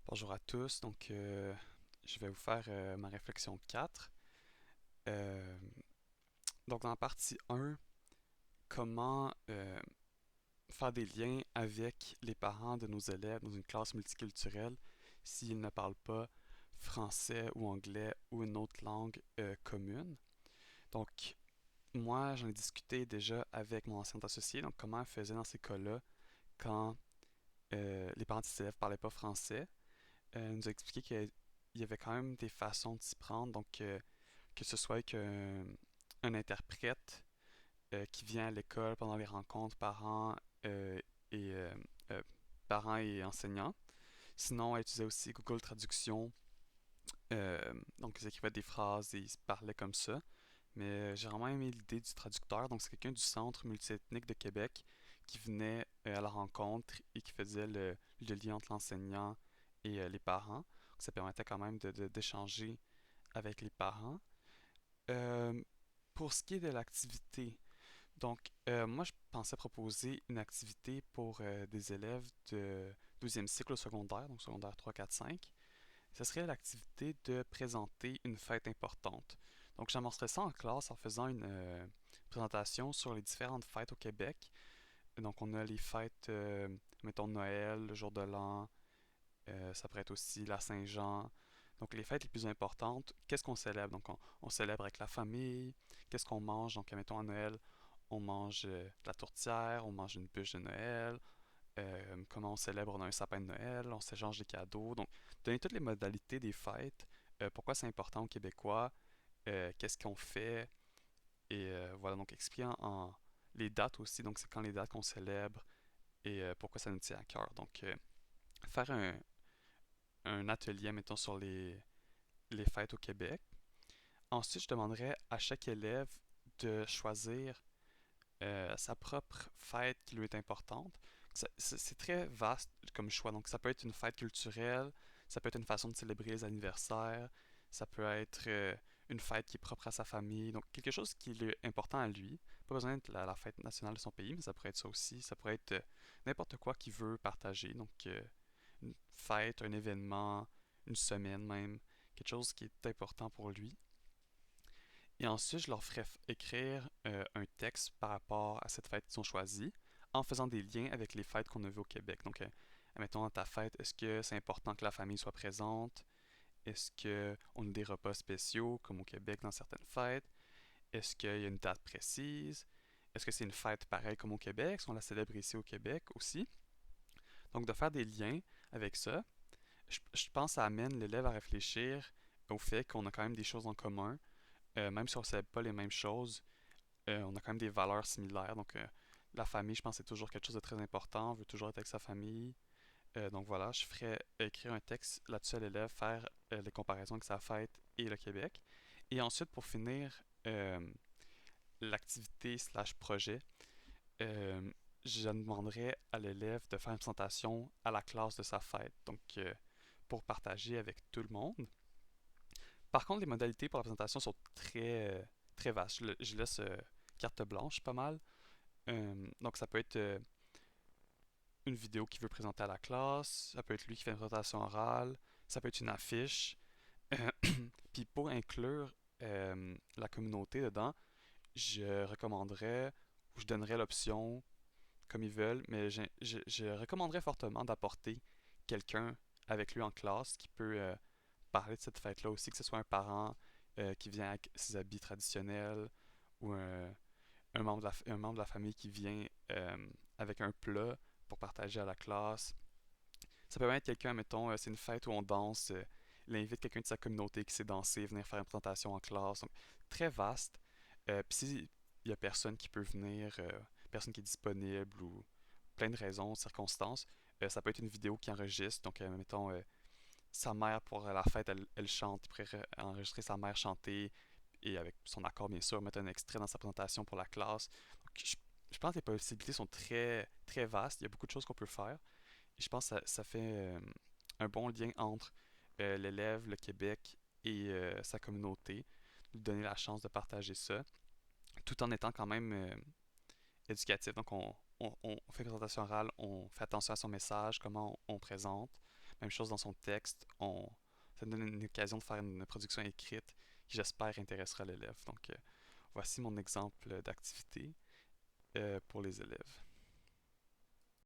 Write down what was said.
Bonjour à tous, je vais vous faire ma réflexion 4. Euh, dans la partie 1, comment faire des liens avec les parents de nos élèves dans une classe multiculturelle s'ils ne parlent pas français ou anglais ou une autre langue commune. Donc, moi, j'en ai discuté déjà avec mon ancien associé, donc comment elle faisait dans ces cas-là quand les parents de ses élèves ne parlaient pas français. Elle nous a expliqué qu'il y avait quand même des façons de s'y prendre, que ce soit avec un interprète qui vient à l'école pendant les rencontres euh, et, euh, euh, parents et enseignants. Sinon, elle utilisait aussi Google Traduction, donc ils écrivaient des phrases et ils se parlaient comme ça. Mais j'ai vraiment aimé l'idée du traducteur, donc c'est quelqu'un du Centre multiethnique de Québec qui venait à la rencontre et qui faisait le lien entre l'enseignant et les parents. Donc, ça permettait quand même d'échanger avec les parents. Euh, pour ce qui est de l'activité, moi je pensais proposer une activité pour des élèves de deuxième cycle au secondaire, donc secondaire 3, 4, 5. Ce serait l'activité de présenter une fête importante. Donc j'amorcerais ça en classe en faisant une présentation sur les différentes fêtes au Québec. Donc on a les fêtes, mettons Noël, le jour de l'an, ça pourrait être aussi la Saint-Jean. Donc les fêtes les plus importantes, qu'est-ce qu'on célèbre? On célèbre avec la famille, qu'est-ce qu'on mange? Donc mettons à Noël, on mange de la tourtière, on mange une bûche de Noël, comment on célèbre, on a un sapin de Noël, on s'échange des cadeaux. Donc donner toutes les modalités des fêtes, pourquoi c'est important aux Québécois, qu'est-ce qu'on fait, et voilà, donc expliquer les dates aussi, donc c'est quand les dates qu'on célèbre et pourquoi ça nous tient à cœur. Faire un atelier, mettons, sur les fêtes au Québec. Ensuite, je demanderais à chaque élève de choisir sa propre fête qui lui est importante. C'est très vaste comme choix. Donc, ça peut être une fête culturelle, ça peut être une façon de célébrer les anniversaires, ça peut être une fête qui est propre à sa famille. Donc, quelque chose qui lui est important à lui. Pas besoin d'être la fête nationale de son pays, mais ça pourrait être ça aussi. Ça pourrait être n'importe quoi qu'il veut partager. Une fête, un événement, une semaine même, quelque chose qui est important pour lui. Et ensuite, je leur ferai écrire un texte par rapport à cette fête qu'ils ont choisie, en faisant des liens avec les fêtes qu'on a vues au Québec. Admettons, à ta fête, est-ce que c'est important que la famille soit présente? Est-ce qu'on a des repas spéciaux, comme au Québec dans certaines fêtes? Est-ce qu'il y a une date précise? Est-ce que c'est une fête pareille comme au Québec? Est-ce qu'on la célèbre ici au Québec aussi? Donc, de faire des liens avec ça, je pense que ça amène l'élève à réfléchir au fait qu'on a quand même des choses en commun. Même si on ne célèbre pas les mêmes choses, on a quand même des valeurs similaires. La famille, je pense, c'est toujours quelque chose de très important. On veut toujours être avec sa famille. Donc voilà, je ferais écrire un texte là-dessus à l'élève, faire les comparaisons avec sa fête et le Québec. Et ensuite, pour finir, l'activité slash projet, euh, je demanderais à l'élève de faire une présentation à la classe de sa fête. Pour partager avec tout le monde. Par contre, les modalités pour la présentation sont très vastes. Je laisse carte blanche pas mal. Donc, ça peut être une vidéo qu'il veut présenter à la classe, ça peut être lui qui fait une présentation orale, ça peut être une affiche. Euh, Puis pour inclure la communauté dedans, je recommanderais ou je donnerais l'option comme ils veulent, mais je recommanderais fortement d'apporter quelqu'un avec lui en classe qui peut parler de cette fête-là aussi, que ce soit un parent qui vient avec ses habits traditionnels ou un membre de la famille qui vient avec un plat pour partager à la classe. Ça peut même être quelqu'un, mettons, c'est une fête où on danse, il invite quelqu'un de sa communauté qui sait danser, venir faire une présentation en classe. Donc, très vaste. Puis s'il y a personne qui peut venir, personne qui est disponible ou plein de raisons, circonstances, ça peut être une vidéo qui enregistre. Mettons, sa mère pour la fête, elle chante, il pourrait enregistrer sa mère chanter et avec son accord bien sûr, mettre un extrait dans sa présentation pour la classe. Je pense que les possibilités sont très vastes, il y a beaucoup de choses qu'on peut faire et je pense que ça fait un bon lien entre l'élève, le Québec et sa communauté, lui donner la chance de partager ça, tout en étant quand même éducatif. On fait une présentation orale, on fait attention à son message, comment on présente, Même chose dans son texte, ça donne une occasion de faire une production écrite qui, j'espère, intéressera l'élève. Donc, voici mon exemple d'activité pour les élèves.